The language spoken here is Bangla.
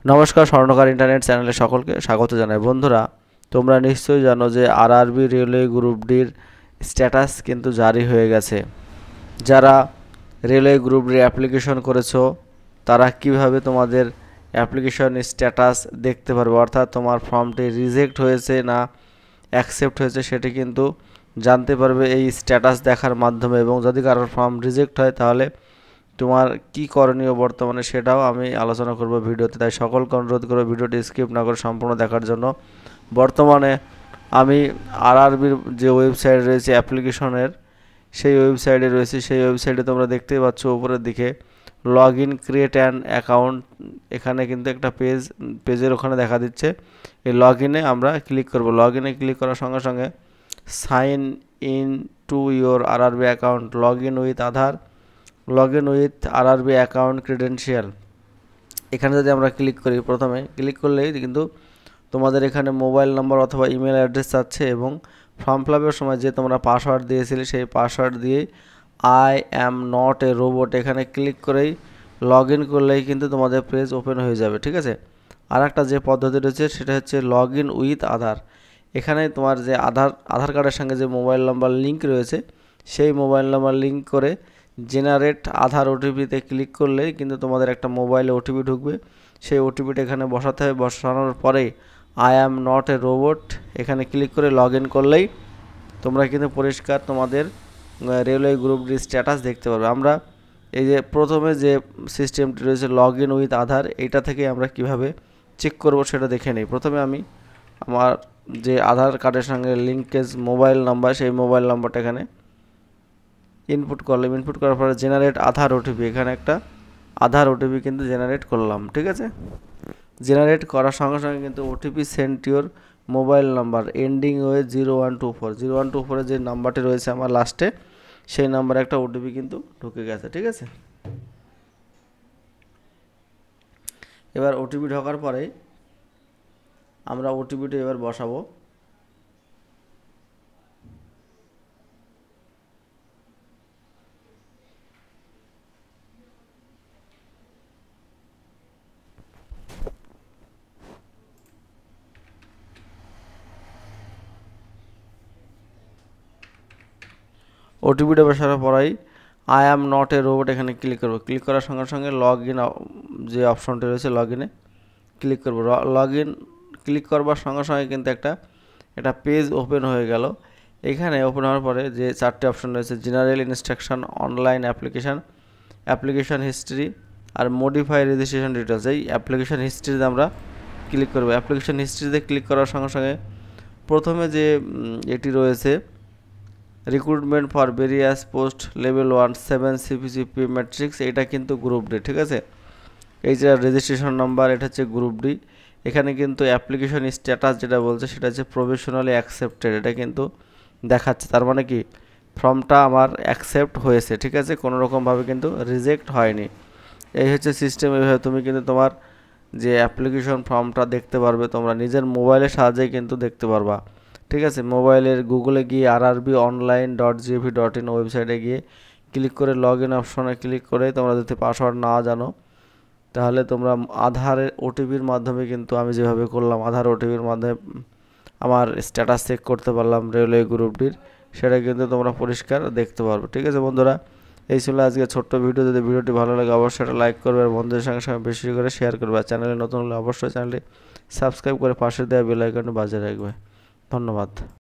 নমস্কার, স্বর্ণকার ইন্টারনেট চ্যানেলে সকলকে স্বাগত জানাই। বন্ধুরা, তোমরা নিশ্চয়ই জানো যে আরআরবি রেলওয়ে গ্রুপ ডির স্ট্যাটাস কিন্তু জারি হয়ে গেছে। যারা রেলওয়ে গ্রুপ ডি অ্যাপ্লিকেশন করেছো তারা কিভাবে তোমাদের অ্যাপ্লিকেশন স্ট্যাটাস দেখতে পারবে, অর্থাৎ তোমার ফর্মটি রিজেক্ট হয়েছে না অ্যাকসেপ্ট হয়েছে সেটি কিন্তু জানতে পারবে এই স্ট্যাটাস দেখার মাধ্যমে। এবং যদি কারোর ফর্ম রিজেক্ট হয় তাহলে তোমার কি করণীয় বর্তমানে সেটাও আমি আলোচনা করব ভিডিওতে। তাই সকলকে অনুরোধ করব ভিডিওটি স্কিপ না করে সম্পূর্ণ দেখার জন্য। বর্তমানে আমি আরআরবির যে ওয়েবসাইট রয়েছে অ্যাপ্লিকেশনের, সেই ওয়েবসাইটে রয়েছে। সেই ওয়েবসাইটে তোমরা দেখতেই পাচ্ছ উপরের দিকে log in create an account, এখানে কিন্তু একটা পেজের ওখানে দেখা দিচ্ছে। এই লগ ইনে আমরা ক্লিক করব। লগ ইনে ক্লিক করার সঙ্গে সঙ্গে sign in to your RRB account, log in with Aadhaar, log in with RRB account credential, এখানে যদি আমরা ক্লিক করি, প্রথমে ক্লিক করলেই কিন্তু তোমাদের এখানে মোবাইল নম্বর অথবা ইমেল অ্যাড্রেস চাচ্ছে এবং ফর্ম ফিল আপের সময় যে তোমরা পাসওয়ার্ড দিয়েছিলে সেই পাসওয়ার্ড দিয়ে I am not a robot এখানে ক্লিক করেই লগ ইন করলেই কিন্তু তোমাদের পেজ ওপেন হয়ে যাবে। ঠিক আছে, আর একটা যে পদ্ধতি রয়েছে সেটা হচ্ছে লগ ইন উইথ আধার। এখানে তোমার যে আধার কার্ডের সঙ্গে যে মোবাইল নাম্বার লিঙ্ক রয়েছে সেই মোবাইল নাম্বার লিঙ্ক করে জেনারেট আধার ওটিপিতে ক্লিক করলেই কিন্তু তোমাদের একটা মোবাইলে ওটিপি ঢুকবে। সেই ওটিপিটা এখানে বসাতে হবে। বসানোর পরে I am not a robot এখানে ক্লিক করে লগ ইন করলেই তোমরা কিন্তু পরিষ্কার তোমাদের রেলওয়ে গ্রুপ ডি স্ট্যাটাস দেখতে পারবে। আমরা এই যে প্রথমে যে সিস্টেমটি রয়েছে লগ ইন উইথ আধার, এইটা থেকে আমরা কিভাবে চেক করব সেটা দেখে নিই। প্রথমে আমি আমার যে আধার কার্ডের সঙ্গে লিঙ্কেজ মোবাইল নাম্বার, সেই মোবাইল নাম্বারটা এখানে ইনপুট করলাম। ইনপুট করার পরে জেনারেট আধার ওটিপি, এখানে একটা আধার ওটিপি কিন্তু জেনারেট করলাম। ঠিক আছে, জেনারেট করার সঙ্গে সঙ্গে কিন্তু OTP sent your mobile number ending way 0124, 0124 যে নাম্বারটি রয়েছে আমার লাস্টে, সেই নাম্বারে একটা ওটিপি কিন্তু ঢুকে গেছে। ঠিক আছে, এবার ওটিপি ঢোকার পরে আমরা ওটিপিটা এবার বসাবো। ওটিপিটা বসানোর পরেই I am not a robot এখানে ক্লিক করবো। ক্লিক করার সঙ্গে সঙ্গে লগ ইন যে অপশনটি রয়েছে লগ ইনে ক্লিক করবো। লগ ইন ক্লিক করবার সঙ্গে সঙ্গে কিন্তু একটা পেজ ওপেন হয়ে গেল। এখানে ওপেন হওয়ার পরে যে চারটে অপশন রয়েছে general instruction, online application, application history আর মডিফাই রেজিস্ট্রেশন ডিটেলস। এই অ্যাপ্লিকেশান হিস্ট্রিতে আমরা ক্লিক করবো। অ্যাপ্লিকেশান হিস্ট্রিতে ক্লিক করার সঙ্গে সঙ্গে প্রথমে যে এটি রয়েছে recruitment for various post level 1 7 সিপিসিপি ম্যাট্রিক্স, এটা কিন্তু গ্রুপ ডি। ঠিক আছে, এই যে রেজিস্ট্রেশন নাম্বার, এটা হচ্ছে গ্রুপ ডি। এখানে কিন্তু অ্যাপ্লিকেশন স্ট্যাটাস যেটা বলছে সেটা হচ্ছে প্রফেশনালি অ্যাকসেপ্টেড, এটা কিন্তু দেখাচ্ছে। তার মানে কি ফর্মটা আমার অ্যাকসেপ্ট হয়েছে। ঠিক আছে, কোনো রকমভাবে কিন্তু রিজেক্ট হয়নি। এই হচ্ছে সিস্টেম। এইভাবে তুমি কিন্তু তোমার যে অ্যাপ্লিকেশন ফর্মটা দেখতে পারবে, তোমরা নিজের মোবাইলের সাহায্যেই কিন্তু দেখতে পারবা। ঠিক আছে, মোবাইলের গুগলে গিয়ে rrb.online.gov.in ওয়েবসাইটে গিয়ে ক্লিক করে লগ ইন অপশনে ক্লিক করে তোমরা যদি পাসওয়ার্ড না জানো তাহলে তোমরা আধারের ওটিপির মাধ্যমে কিন্তু আমি যেভাবে করলাম আধার ওটিপির মাধ্যমে আমার স্ট্যাটাস চেক করতে পারলাম রেলওয়ে গ্রুপটির, সেটা কিন্তু তোমরা পরিষ্কার দেখতে পারবে। ঠিক আছে বন্ধুরা, এই ছিল আজকে ছোট্ট ভিডিও। যদি ভিডিওটি ভালো লাগে অবশ্যই এটা লাইক করবে আর বন্ধুদের সঙ্গে সঙ্গে বেশি করে শেয়ার করবে। আর চ্যানেলে নতুন হলে অবশ্যই চ্যানেলটি সাবস্ক্রাইব করে পাশে দেওয়া বেল আইকনটি বাজিয়ে রাখবে। ধন্যবাদ।